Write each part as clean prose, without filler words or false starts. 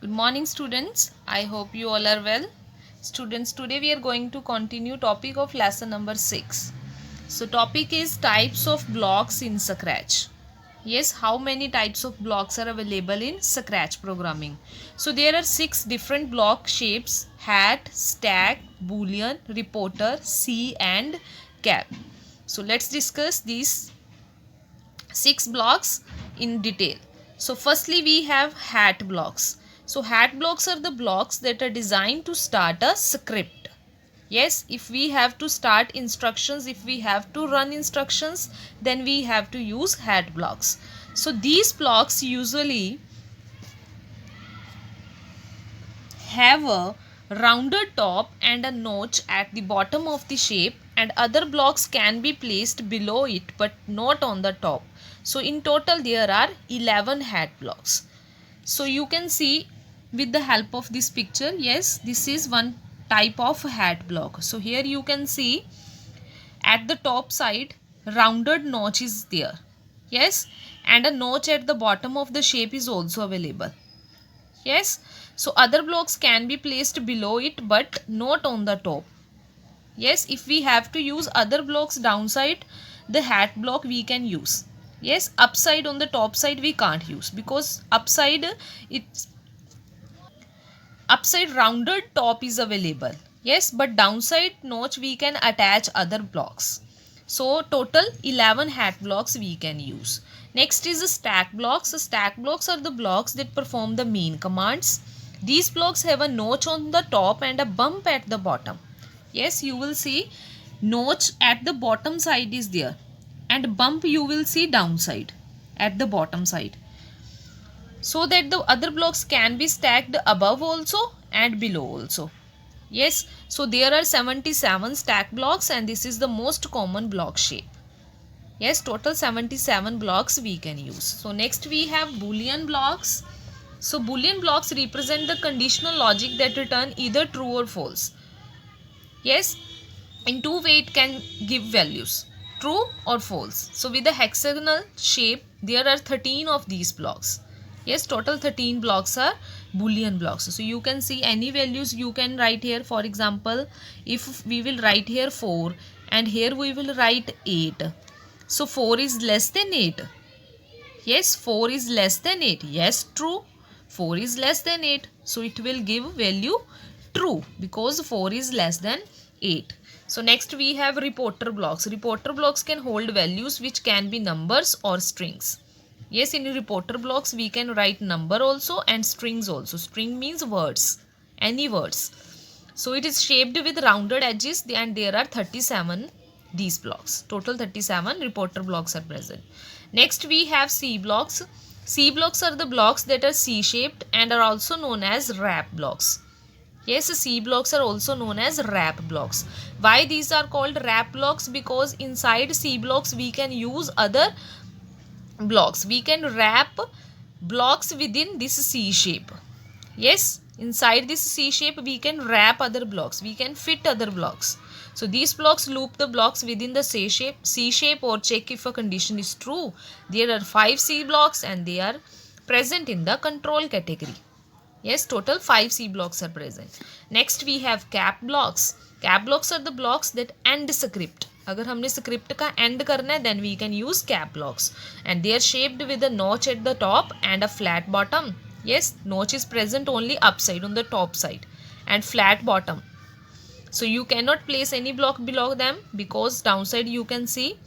Good morning students. I hope you all are well. Students, today we are going to continue topic of lesson number 6. So topic is types of blocks in Scratch. Yes, how many types of blocks are available in Scratch programming? So there are 6 different block shapes: hat, stack, boolean, reporter, C and cap. So let's discuss these 6 blocks in detail. So firstly we have hat blocks. So hat blocks are the blocks that are designed to start a script. Yes, if we have to start instructions, if we have to run instructions, then we have to use hat blocks. So these blocks usually have a rounded top and a notch at the bottom of the shape, and other blocks can be placed below it but not on the top. So in total there are 11 hat blocks. So you can see with the help of this picture, yes, this is one type of hat block. So here you can see at the top side rounded notch is there, yes, and a notch at the bottom of the shape is also available. Yes, so other blocks can be placed below it but not on the top. Yes, if we have to use other blocks downside the hat block we can use. Yes, upside on the top side we can't use because upside rounded top is available. Yes, but downside notch we can attach other blocks. So total 11 hat blocks we can use. Next is the stack blocks. The stack blocks are the blocks that perform the main commands. These blocks have a notch on the top and a bump at the bottom. Yes, you will see notch at the bottom side is there and bump you will see downside at the bottom side, so that the other blocks can be stacked above also and below also. Yes, so there are 77 stack blocks and this is the most common block shape. Yes, total 77 blocks we can use. So next we have boolean blocks. So boolean blocks represent the conditional logic that return either true or false. Yes, in two ways it can give values, true or false. So with the hexagonal shape there are 13 of these blocks. Yes, total 13 blocks are boolean blocks. So you can see any values you can write here. For example, if we will write here 4 and here we will write 8. So 4 is less than 8. Yes, 4 is less than 8. Yes, true. 4 is less than 8. So it will give value true because 4 is less than 8. So next we have reporter blocks. Reporter blocks can hold values which can be numbers or strings. Yes, in reporter blocks we can write number also and strings also. String means words, any words. So it is shaped with rounded edges and there are 37 these blocks. Total 37 reporter blocks are present. Next we have C blocks. C blocks are the blocks that are C-shaped and are also known as wrap blocks. Yes, C blocks are also known as wrap blocks. Why these are called wrap blocks? Because inside C blocks we can use other blocks. We can wrap blocks within this C shape. Yes, inside this C shape we can wrap other blocks. We can fit other blocks. So these blocks loop the blocks within the C shape or check if a condition is true. There are 5 C blocks and they are present in the control category. Yes, total 5 C blocks are present. Next we have cap blocks. Cap blocks are the blocks that end script. अगर हमने script का end करना है then we can use cap blocks and they are shaped with a notch at the top and a flat bottom. Yes, notch is present only upside on the top side and flat bottom. So you cannot place any block below them because downside you can see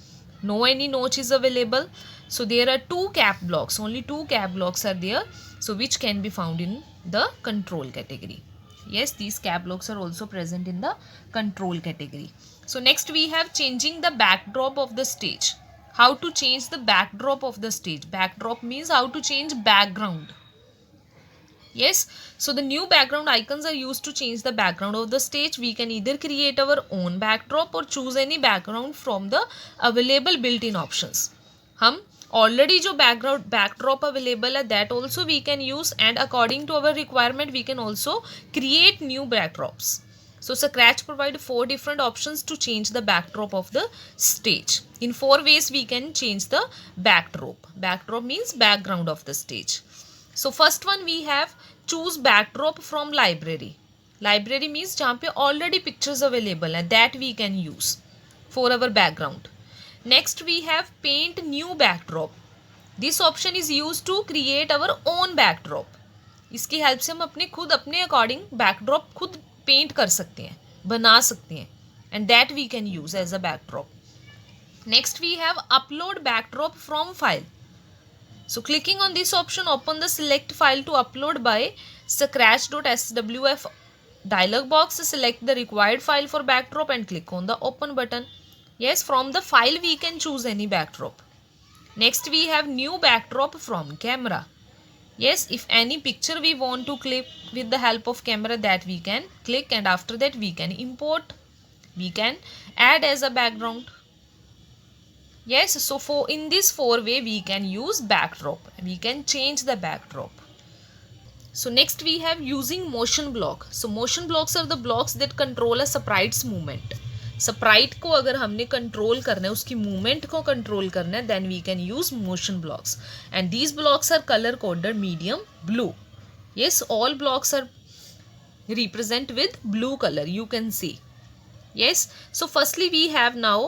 no any notch is available. So there are 2 cap blocks, only 2 cap blocks are there, so which can be found in the control category. Yes, these cap blocks are also present in the control category. So next we have changing the backdrop of the stage. How to change the backdrop of the stage? Backdrop means how to change background. Yes, so the new background icons are used to change the background of the stage. We can either create our own backdrop or choose any background from the available built-in options. हम already जो backdrop available है that also we can use, and according to our requirement we can also create new backdrops. So Scratch provide 4 different options to change the backdrop of the stage. In 4 ways we can change the backdrop. Backdrop means background of the stage. So first one we have choose backdrop from library. Library means जहाँ पे already pictures available हैं, that we can use for our background. Next we have paint new backdrop. This option is used to create our own backdrop. इसकी help से हम अपने according backdrop खुद paint कर सकते हैं, बना सकते हैं, and that we can use as a backdrop. Next we have upload backdrop from file. So clicking on this option, open the select file to upload by scratch.swf dialog box. Select the required file for backdrop and click on the open button. Yes, from the file we can choose any backdrop. Next we have new backdrop from camera. Yes, if any picture we want to clip with the help of camera, that we can click, and after that we can import, we can add as a background. Yes, so for in this four way we can use backdrop, we can change the backdrop. So next we have using motion block. So motion blocks are the blocks that control a sprite's movement. sprite को अगर हमने control करना है, उसकी movement को control करना है, then we can use motion blocks, and these blocks are colour coded medium blue. yes, all blocks are represent with blue color, you can see. yes, so firstly we have now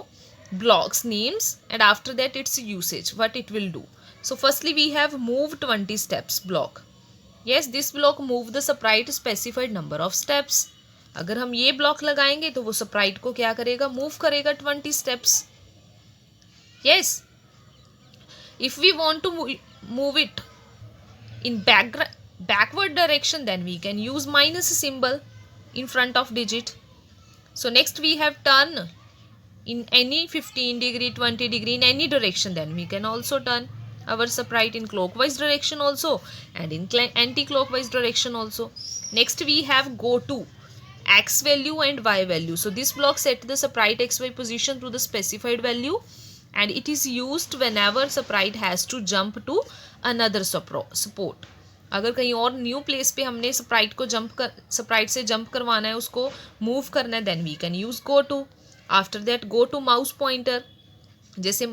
blocks names, and after that its usage, what it will do. So firstly we have move 20 steps block. yes, this block move the sprite specified number of steps. अगर हम ये block लगाएंगे तो वो Sprite को क्या करेगा, move करेगा 20 steps. yes, if we want to move it in backward direction, then we can use minus symbol in front of digit. So next we have turn in any 15 degree 20 degree in any direction, then we can also turn our sprite in clockwise direction also and in anti-clockwise direction also. Next we have go to x value and y value. So this block set the sprite xy position to the specified value, and it is used whenever sprite has to jump to another support. अगर कहीं और new place पे हमने Sprite से jump करवाना है, उसको move करना है, then we can use go to. After that go to mouse pointer. जैसे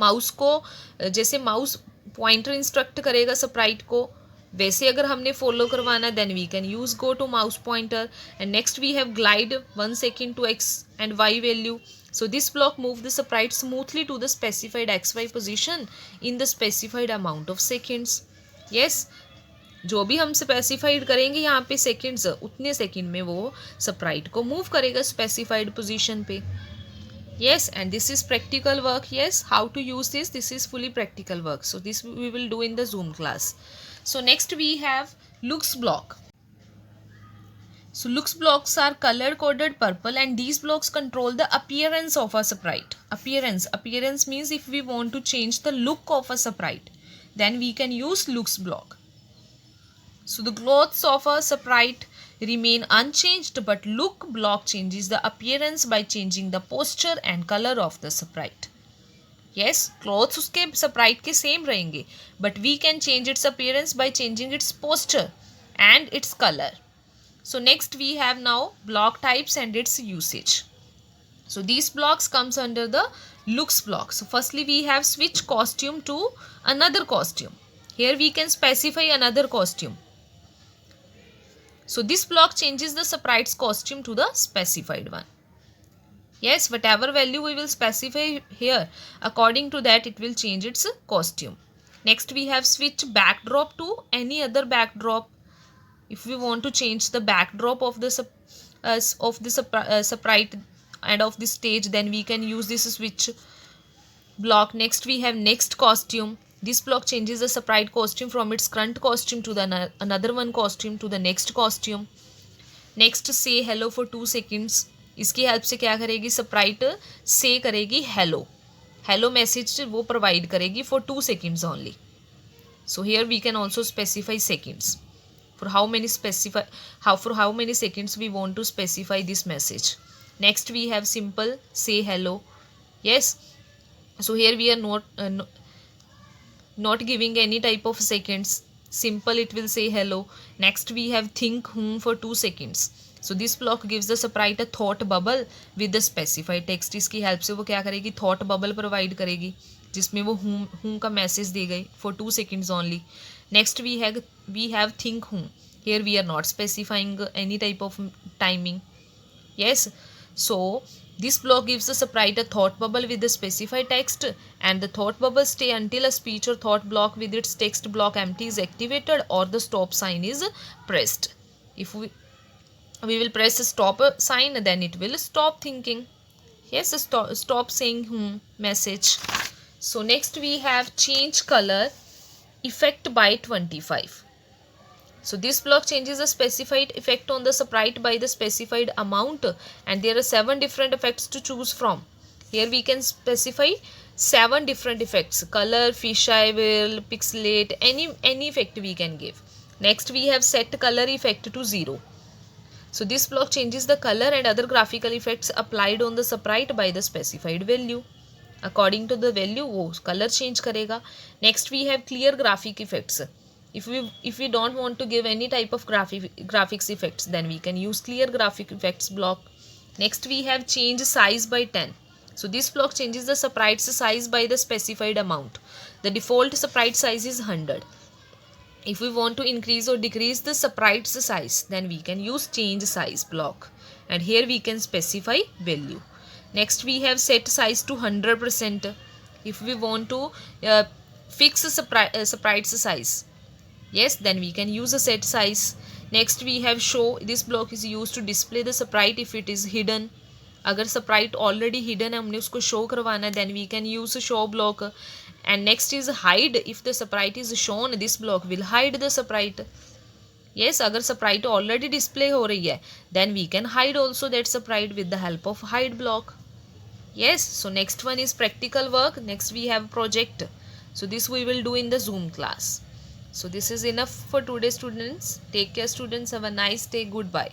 माउस पॉइंटर इंस्ट्रक्ट करेगा स्प्राइट को, वैसे अगर हमने फॉलो करवाना है, then we can use go to mouse pointer. And next we have glide 1 second to x and y value. So this block move the sprite smoothly to the specified xy position in the specified amount of seconds. yes, जो भी हम specified करेंगे यहाँ पे seconds, उतने second में वो Sprite को मूव करेगा स्पेसिफाइड पोजीशन पे. yes, and this is practical work. yes, how to use this is fully practical work, so this we will do in the Zoom class. So next we have looks block. So looks blocks are color coded purple, and these blocks control the appearance of a sprite. Appearance means if we want to change the look of a sprite, then we can use looks block. So the clothes of a sprite remain unchanged, but look block changes the appearance by changing the posture and color of the sprite. yes, clothes उसके sprite के same रहेंगे, but we can change its appearance by changing its posture and its color. So next we have now block types and its usage. So these blocks comes under the looks block. So firstly we have switch costume to another costume. Here we can specify another costume. So this block changes the sprite's costume to the specified one. yes, whatever value we will specify here, according to that it will change its costume. Next we have switch backdrop to any other backdrop. If we want to change the backdrop of the sprite and of the stage, then we can use this switch block. Next we have next costume. This block changes the sprite costume from its current costume to the another one costume to the next costume. Next say hello for 2 seconds. इसकी help से क्या करेगी, sprite से करेगी hello message वो provide करेगी for 2 seconds only. So here we can also specify seconds for how many seconds we want to specify this message. Next we have simple say hello. yes, so here we are not giving any type of seconds. Simple, it will say hello. Next we have think whom for 2 seconds. So this block gives the sprite a thought bubble with the specified text. इसकी help से वो क्या करेगी, thought bubble provide करेगी जिसमें वो whom का message दे गई for 2 seconds only. Next we have think whom. Here we are not specifying any type of timing. Yes, so this block gives the sprite a thought bubble with the specified text, and the thought bubble stay until a speech or thought block with its text block empty is activated or the stop sign is pressed. If we will press the stop sign, then it will stop thinking. Yes, stop saying message. So next we have change color effect by 25. So this block changes the specified effect on the sprite by the specified amount, and there are 7 different effects to choose from. Here we can specify 7 different effects: color, fisheye wheel, pixelate, any effect we can give. Next we have set color effect to 0. So this block changes the color and other graphical effects applied on the sprite by the specified value. According to the value वो color change करेगा. Next we have clear graphic effects. If we don't want to give any type of graphics effects, then we can use clear graphic effects block. Next we have change size by 10. So this block changes the sprite's size by the specified amount. The default sprite size is 100. If we want to increase or decrease the sprite's size, then we can use change size block, and here we can specify value. Next we have set size to 100%. If we want to fix sprite's size, yes, then we can use a set size. Next we have show. This block is used to display the sprite if it is hidden. अगर sprite already hidden है, हमने उसको show करवाना है, then we can use show block. And next is hide. If the sprite is shown, this block will hide the sprite. Yes, अगर sprite already display हो रही है, then we can hide also that sprite with the help of hide block. Yes, so next one is practical work. Next we have project. So this we will do in the Zoom class. So this is enough for today, students. Take care, students. Have a nice day. Goodbye.